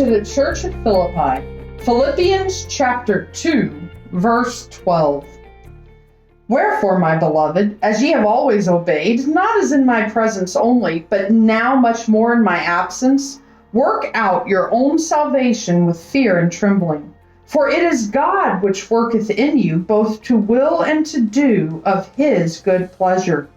to the church at Philippi, Philippians chapter 2, verse 12. Wherefore, my beloved, as ye have always obeyed, not as in my presence only, but now much more in my absence, work out your own salvation with fear and trembling. For it is God which worketh in you both to will and to do of his good pleasure.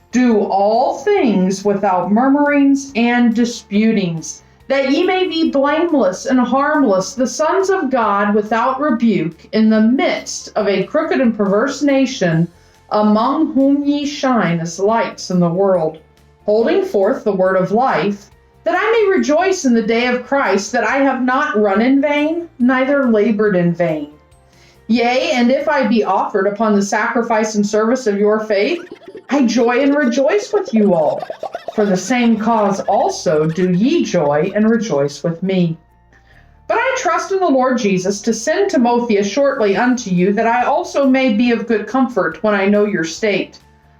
Do all things without murmurings and disputings, that ye may be blameless and harmless, the sons of God without rebuke, in the midst of a crooked and perverse nation, among whom ye shine as lights in the world, holding forth the word of life, that I may rejoice in the day of Christ, that I have not run in vain, neither labored in vain. Yea, and if I be offered upon the sacrifice and service of your faith, I joy and rejoice with you all. For the same cause also do ye joy and rejoice with me. But I trust in the Lord Jesus to send Timotheus shortly unto you, that I also may be of good comfort when I know your state.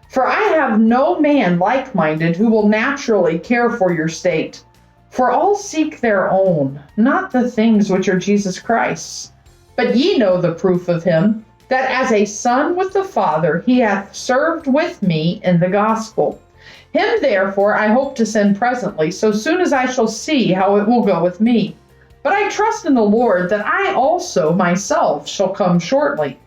For I have no man like-minded who will naturally care for your state. For all seek their own, not the things which are Jesus Christ's. But ye know the proof of him, that as a son with the Father he hath served with me in the gospel. Him therefore I hope to send presently, so soon as I shall see how it will go with me. But I trust in the Lord that I also myself shall come shortly.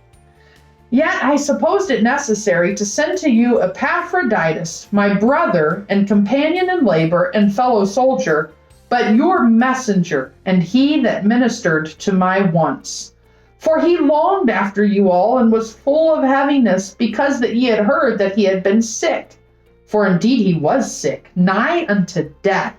Yet I supposed it necessary to send to you Epaphroditus, my brother and companion in labor and fellow soldier, but your messenger, and he that ministered to my wants. For he longed after you all, and was full of heaviness, because that ye had heard that he had been sick. For indeed he was sick, nigh unto death.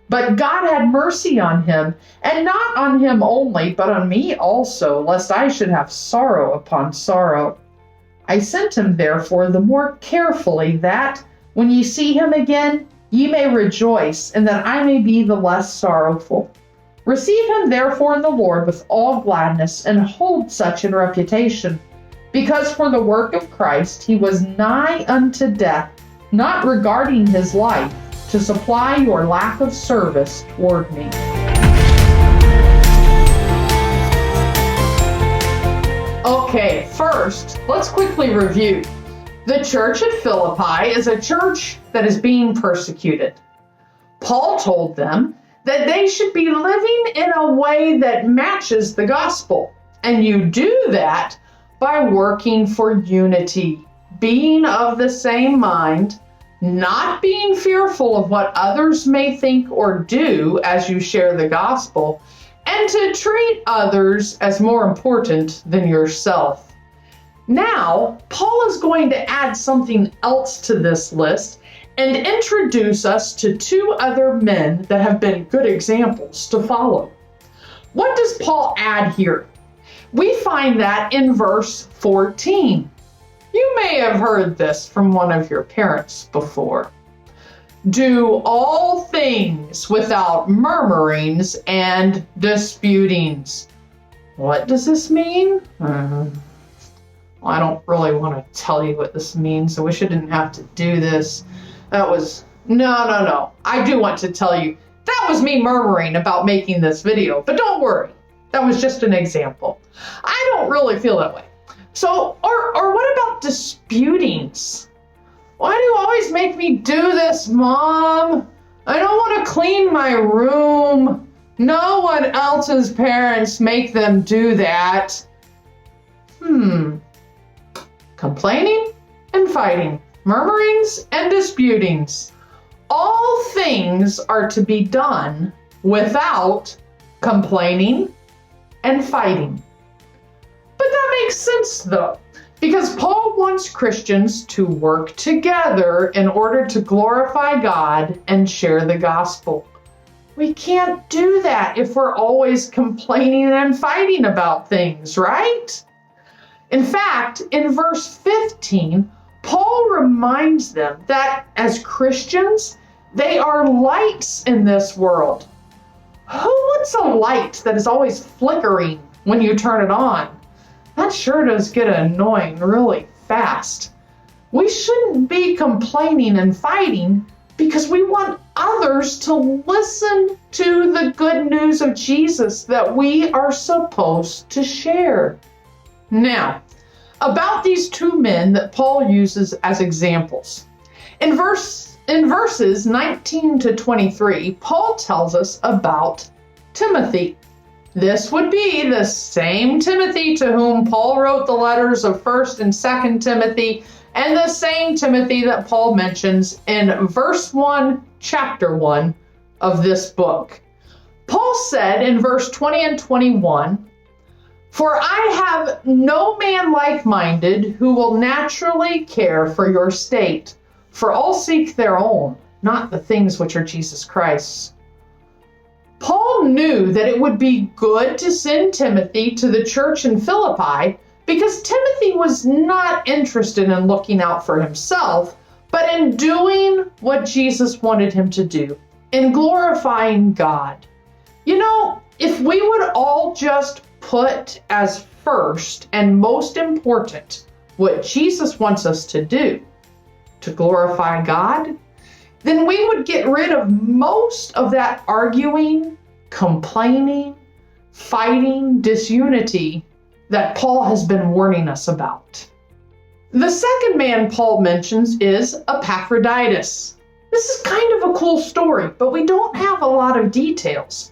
But God had mercy on him, and not on him only, but on me also, lest I should have sorrow upon sorrow. I sent him therefore the more carefully, that, when ye see him again, ye may rejoice, and that I may be the less sorrowful. Receive him therefore in the Lord with all gladness, and hold such in reputation, because for the work of Christ he was nigh unto death, not regarding his life, to supply your lack of service toward me. Okay, first, let's quickly review. The church at Philippi is a church that is being persecuted. Paul told them that they should be living in a way that matches the gospel. And you do that by working for unity, being of the same mind, not being fearful of what others may think or do as you share the gospel, and to treat others as more important than yourself. Now, Paul is going to add something else to this list and introduce us to two other men that have been good examples to follow. What does Paul add here? We find that in verse 14. You may have heard this from one of your parents before. Do all things without murmurings and disputings. What does this mean? Well, I don't really want to tell you what this means. I wish I didn't have to do this. No. I do want to tell you, that was me murmuring about making this video, but don't worry. That was just an example. I don't really feel that way. So, or what about disputings? Why do you always make me do this, Mom? I don't want to clean my room. No one else's parents make them do that. Complaining and fighting, murmurings and disputings. All things are to be done without complaining and fighting. But that makes sense though, because Paul wants Christians to work together in order to glorify God and share the gospel. We can't do that if we're always complaining and fighting about things, right? In fact, in verse 15, Paul reminds them that as Christians, they are lights in this world. Who wants a light that is always flickering when you turn it on? That sure does get annoying really fast. We shouldn't be complaining and fighting because we want others to listen to the good news of Jesus that we are supposed to share. Now, about these two men that Paul uses as examples. In verses 19 to 23, Paul tells us about Timothy. This would be the same Timothy to whom Paul wrote the letters of 1st and 2nd Timothy, and the same Timothy that Paul mentions in verse 1, chapter 1 of this book. Paul said in verse 20 and 21, "For I have no man like-minded who will naturally care for your state, for all seek their own, not the things which are Jesus Christ's." Paul knew that it would be good to send Timothy to the church in Philippi because Timothy was not interested in looking out for himself, but in doing what Jesus wanted him to do, in glorifying God. You know, if we would all just put as first and most important what Jesus wants us to do, to glorify God, then we would get rid of most of that arguing, complaining, fighting, disunity that Paul has been warning us about. The second man Paul mentions is Epaphroditus. This is kind of a cool story, but we don't have a lot of details.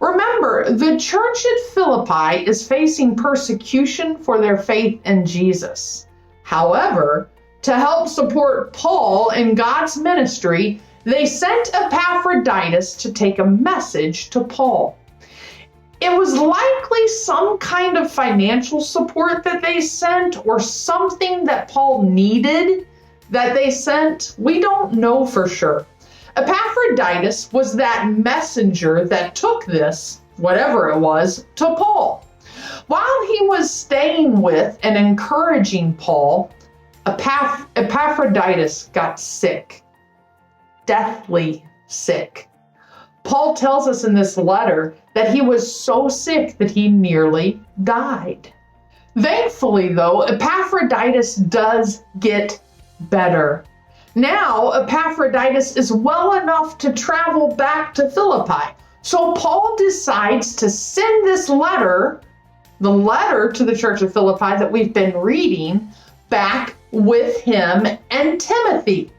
Remember, the church at Philippi is facing persecution for their faith in Jesus. However, to help support Paul in God's ministry, they sent Epaphroditus to take a message to Paul. It was likely some kind of financial support that they sent, or something that Paul needed that they sent. We don't know for sure. Epaphroditus was that messenger that took this, whatever it was, to Paul. While he was staying with and encouraging Paul, Epaphroditus got sick, deathly sick. Paul tells us in this letter that he was so sick that he nearly died. Thankfully, though, Epaphroditus does get better. Now, Epaphroditus is well enough to travel back to Philippi. So Paul decides to send this letter, the letter to the church of Philippi that we've been reading, back with him and Timothy.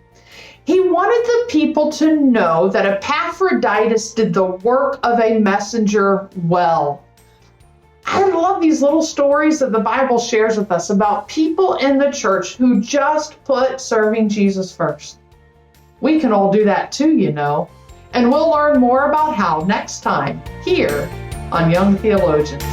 He wanted the people to know that Epaphroditus did the work of a messenger well. I love these little stories that the Bible shares with us about people in the church who just put serving Jesus first. We can all do that too, you know. And we'll learn more about how next time here on Young Theologians.